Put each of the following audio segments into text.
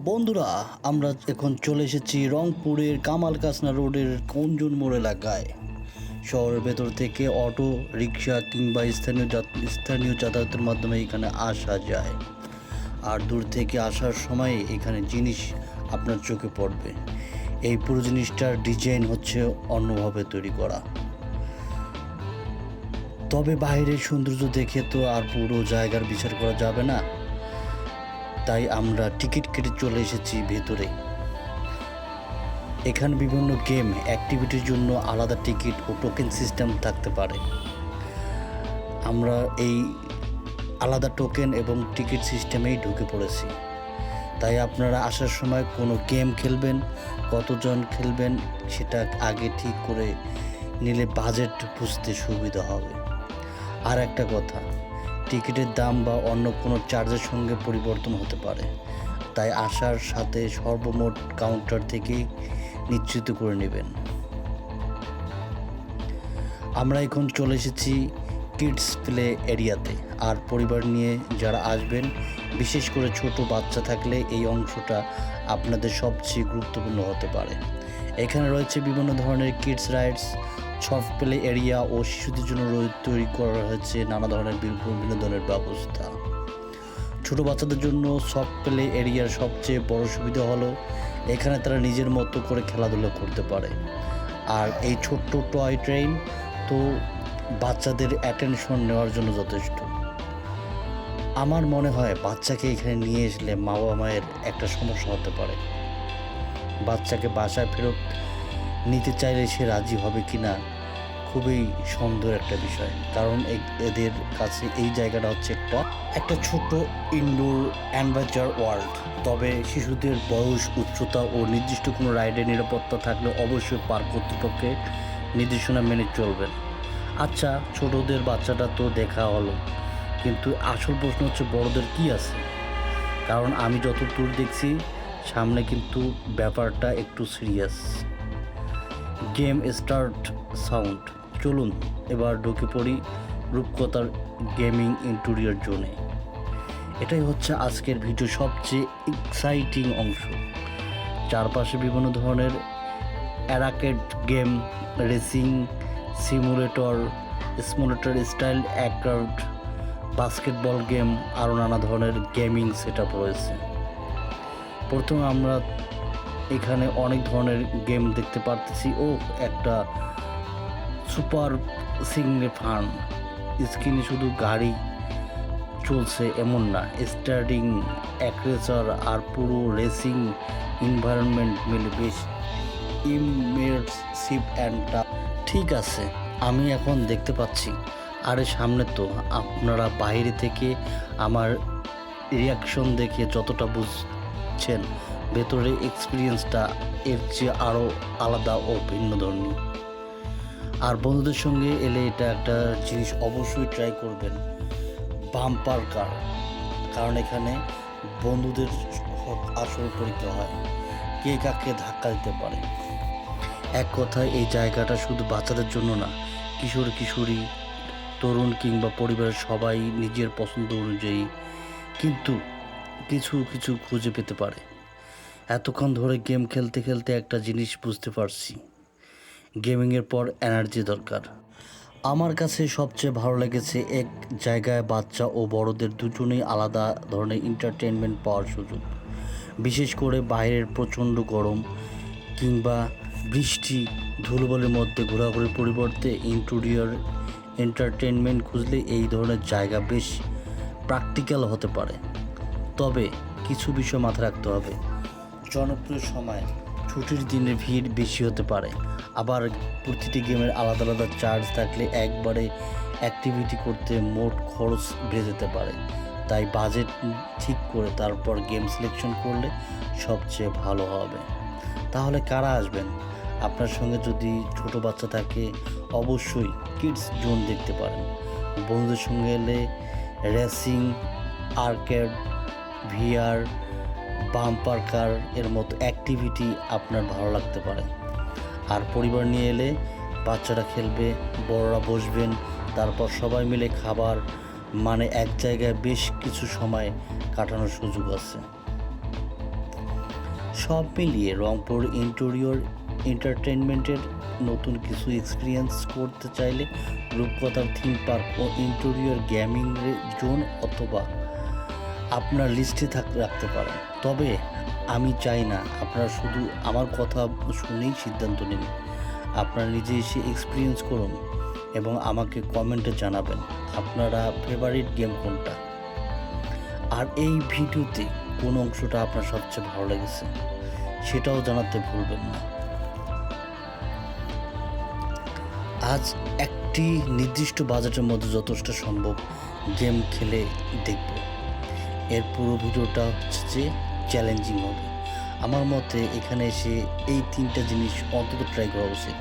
বন্ধুরা, আমরা এখন চলে এসেছি রংপুরের কামাল কাসনা রোডের কঞ্জন মোড় এলাকায়। শহরের ভেতর থেকে অটো রিক্সা কিংবা স্থানীয় যাতায়াতের মাধ্যমে এখানে আসা যায়। আর দূর থেকে আসার সময় এখানে জিনিস আপনার চোখে পড়বে। এই পুরো জিনিসটার ডিজাইন হচ্ছে অন্যভাবে তৈরি করা। তবে বাইরের সৌন্দর্য দেখে তো আর পুরো জায়গার বিচার করা যাবে না, তাই আমরা টিকিট কেটে চলে এসেছি ভেতরে। এখানে বিভিন্ন গেম অ্যাক্টিভিটির জন্য আলাদা টিকিট ও টোকেন সিস্টেম থাকতে পারে। আমরা এই আলাদা টোকেন এবং টিকিট সিস্টেমেই ঢুকে পড়েছি। তাই আপনারা আসার সময় কোনো গেম খেলবেন, কতজন খেলবেন সেটা আগে ঠিক করে নিলে বাজেট বুঝতে সুবিধা হবে। আর একটা কথা, টিকিটের দাম বা অন্য কোনো চার্জের সঙ্গে পরিবর্তন হতে পারে, তাই আসার সাথে সর্বমোট কাউন্টার থেকেই নিশ্চিত করে নেবেন। আমরা এখন চলে এসেছি কিডস প্লে এরিয়াতে। আর পরিবার নিয়ে যারা আসবেন, বিশেষ করে ছোট বাচ্চা থাকলে এই অংশটা আপনাদের সবচেয়ে গুরুত্বপূর্ণ হতে পারে। এখানে রয়েছে বিভিন্ন ধরনের kids rides, soft play area ও শিশুদের জন্য তৈরি করা হয়েছে নানা ধরনের বিনোদনের ব্যবস্থা। ছোট বাচ্চাদের জন্য সফট প্লে এরিয়ার সবচেয়ে বড় সুবিধা হলো এখানে তারা নিজের মতো করে খেলাধুলা করতে পারে। আর এই ছোট্ট টয় ট্রেন তো বাচ্চাদের অ্যাটেনশন নেওয়ার জন্য যথেষ্ট। আমার মনে হয় বাচ্চাকে এখানে নিয়ে আসলে মা বাবা মায়ের একটা সমস্যা হতে পারে। বাচ্চাকে বাসায় ফেরত নিতে চাইলে সে রাজি হবে কি না খুবই সন্দেহের একটা বিষয়, কারণ এদের কাছে এই জায়গাটা হচ্ছে একটা ছোট ইনডোর অ্যাডভেঞ্চার ওয়ার্ল্ড। তবে শিশুদের বয়স, উচ্চতা ও নির্দিষ্ট কোনো রাইডের নিরাপত্তা থাকলে অবশ্যই পার্ক কর্তৃপক্ষের নির্দেশনা মেনে চলবেন। আচ্ছা, ছোটদের বাচ্চাটা তো দেখা হলো, কিন্তু আসল প্রশ্ন হচ্ছে বড়দের কি আছে। কারণ আমি যতদূর দেখছি সামনে কিন্তু ব্যাপারটা একটু সিরিয়াস। Game start sound. চলুন এবার ঢুকে পড়ি রূপকথার গেমিং ইন্টেরিয়র জোনে। এটাই হচ্ছে আজকের ভিডিও সবচেয়ে এক্সাইটিং অংশ। চারপাশে বিভিন্ন ধরনের arcade game, racing simulator style অ্যাকার্ড, বাস্কেটবল গেম, আরও নানা ধরনের গেমিং সেট আপ রয়েছে। প্রথমে আমরা এখানে অনেক ধরনের গেম দেখতে পারতেছি। একটা সুপার সিঙ্গলে ফান। স্ক্রিনে শুধু গাড়ি চলছে এমন না, স্টার্টিং অ্যাক্রেসার আর পুরো রেসিং এনভায়রনমেন্ট মিলে বেশ ইমার্সিভ অ্যান্ড টাফ। ঠিক আছে, আমি এখন দেখতে পাচ্ছি। আরে সামনে তো, আপনারা বাইরে থেকে আমার রিয়াকশন দেখে যতটা বুঝছেন, ভেতরে এক্সপিরিয়েন্সটা এর চেয়ে আরও আলাদা ও ভিন্ন ধর্মী। আর বন্ধুদের সঙ্গে এলে এটা একটা জিনিস অবশ্যই ট্রাই করবেন, বাম্পার কার। কারণ এখানে বন্ধুদের আসল পরীক্ষা হয়, কে কাকে ধাক্কা দিতে পারে। এক কথায় এই জায়গাটা শুধু বাচ্চাদের জন্য না, কিশোর কিশোরী, তরুণ কিংবা পরিবারের সবাই নিজের পছন্দ অনুযায়ী কিন্তু কিছু কিছু খুঁজে পেতে পারে। এতক্ষণ ধরে গেম খেলতে খেলতে একটা জিনিস বুঝতে পারছি, গেমিংয়ের পর এনার্জি দরকার। আমার কাছে সবচেয়ে ভালো লেগেছে এক জায়গায় বাচ্চা ও বড়দের দুজনেই আলাদা ধরনের এন্টারটেনমেন্ট পাওয়ার সুযোগ। বিশেষ করে বাইরের প্রচণ্ড গরম কিংবা বৃষ্টি ধুলোবালির মধ্যে ঘোরাঘুরির পরিবর্তে ইন্টেরিয়র এন্টারটেনমেন্ট খুঁজলে এই ধরনের জায়গা বেশ প্র্যাকটিক্যাল হতে পারে। তবে কিছু বিষয় মাথায় রাখতে হবে। জনপ্রিয় সময়, ছুটির দিনে ভিড় বেশি হতে পারে, আবার প্রতিটি গেমের আলাদা আলাদা চার্জ থাকলে একবারে অ্যাক্টিভিটি করতে মোট খরচ বেড়ে যেতে পারে। তাই বাজেট ঠিক করে তারপর গেম সিলেকশন করলে সবচেয়ে ভালো হবে। তাহলে কারা আসবেন? আপনার সঙ্গে যদি ছোট বাচ্চা থাকে অবশ্যই কিডস জোন দেখতে পারেন। বন্ধুদের সঙ্গে এলে রেসিং, আর্কেড, ভিআর, বাম্পার কার এর মতো অ্যাক্টিভিটি আপনার ভালো লাগতে পারে। আর পরিবার নিয়ে এলে বাচ্চারা খেলবে, বড়রা বসবেন, তারপর সবাই মিলে খাবার, মানে এক জায়গায় বেশ কিছু সময় কাটানোর সুযোগ আছে। সব মিলিয়ে রংপুর ইন্টেরিয়র এন্টারটেনমেন্টের নতুন কিছু এক্সপিরিয়েন্স করতে চাইলে রূপকথার থিম পার্ক ও ইন্টেরিয়র গেমিং জোন অথবা আপনার লিস্টে রাখতে পারেন। তবে আমি চাই না আপনারা শুধু আমার কথা শুনেই সিদ্ধান্ত নিন। আপনারা নিজে এসে এক্সপিরিয়েন্স করুন এবং আমাকে কমেন্টে জানাবেন আপনারা ফেভারিট গেম কোনটা, আর এই ভিডিওতে কোন অংশটা আপনার সবচেয়ে ভালো লেগেছে সেটাও জানাতে ভুলবেন না। আজ একটি নির্দিষ্ট বাজেটের মধ্যে যথেষ্ট সম্ভব গেম খেলে দেখব। এর পুরো ভিডিওটা হচ্ছে যে চ্যালেঞ্জিং হবে। আমার মতে এখানে এসে এই 3টা জিনিস অন্তত ট্রাই করা উচিত।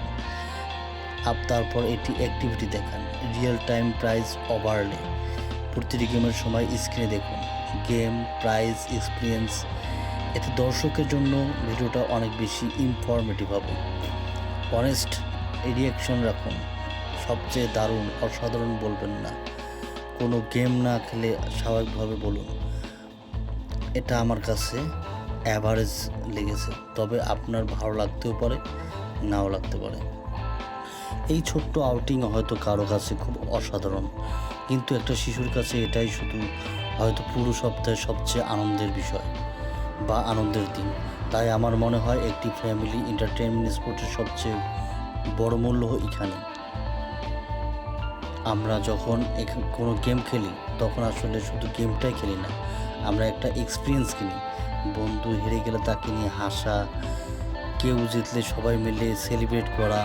তারপর এটি অ্যাক্টিভিটি দেখান, রিয়েল টাইম প্রাইস ওভারলে, প্রতিটি গেমের সময় স্ক্রিনে দেখুন, গেম প্রাইস এক্সপিরিয়েন্স। এতে দর্শকের জন্য ভিডিওটা অনেক বেশি ইনফরমেটিভ হবে। অনেস্ট রিয়াকশন রাখুন, সবচেয়ে দারুণ অসাধারণ বলবেন না। কোনো গেম না খেলে স্বাভাবিকভাবে বলুন এটা আমার কাছে অ্যাভারেজ লেগেছে, তবে আপনার ভালো লাগতেও পারে, নাও লাগতে পারে। এই ছোট্ট আউটিং হয়তো কারো কাছে খুব অসাধারণ, কিন্তু একটা শিশুর কাছে এটাই শুধু হয়তো পুরো সপ্তাহের সবচেয়ে আনন্দের বিষয় বা আনন্দের দিন। তাই আমার মনে হয় একটি ফ্যামিলি এন্টারটেইনমেন্ট স্পোর্টের সবচেয়ে বড় মূল্য এখানে। আমরা যখন কোনো গেম খেলি তখন আসলে শুধু গেমটাই খেলি না, আমরা একটা এক্সপিরিয়েন্স কিনি। বন্ধু হেরে গেলে তাকে নিয়ে হাসা, কেউ জিতলে সবাই মিলে সেলিব্রেট করা,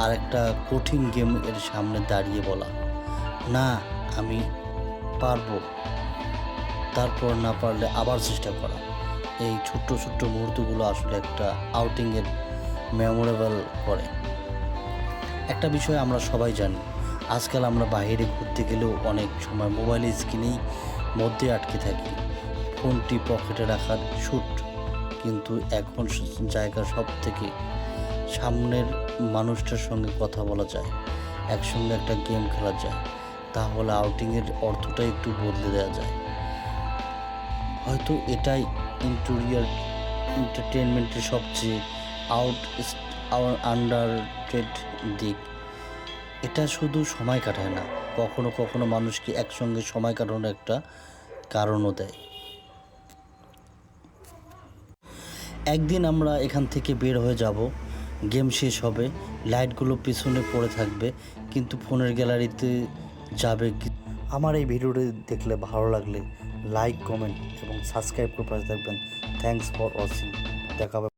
আর একটা কঠিন গেম এর সামনে দাঁড়িয়ে বলা না আমি পারবো, তারপর না পারলে আবার চেষ্টা করা। এই ছোট্ট ছোট্ট মুহূর্তগুলো আসলে একটা আউটিংয়ের মেমোরেবল করে। একটা বিষয় আমরা সবাই জানি, আজকাল আমরা বাইরে ঘুরতে গেলেও অনেক সময় মোবাইলের স্ক্রিনেই মধ্যে আটকে থাকি, ফোনটি পকেটে রাখার শুট। কিন্তু এখন জায়গা সব থেকে সামনের মানুষটার সঙ্গে কথা বলা যায়, একসঙ্গে একটা গেম খেলা যায়, তাহলে আউটিংয়ের অর্থটা একটু বদলে দেওয়া যায়। হয়তো এটাই ইন্টেরিয়র এন্টারটেনমেন্টের সবচেয়ে আন্ডাররেটেড দিক। এটা শুধু সময় কাটায় না, কখনো কখনো মানুষকে একসঙ্গে সময় কাটানোর একটা কারণও দেয়। একদিন আমরা এখান থেকে বের হয়ে যাব, গেম শেষ হবে, লাইটগুলো পিছনে পড়ে থাকবে, কিন্তু ফোনের গ্যালারিতে যাবে। আমার এই ভিডিওটি দেখলে ভালো লাগলে লাইক, কমেন্ট এবং সাবস্ক্রাইব করে পাশে থাকবেন। Thanks for watching. দেখা হবে।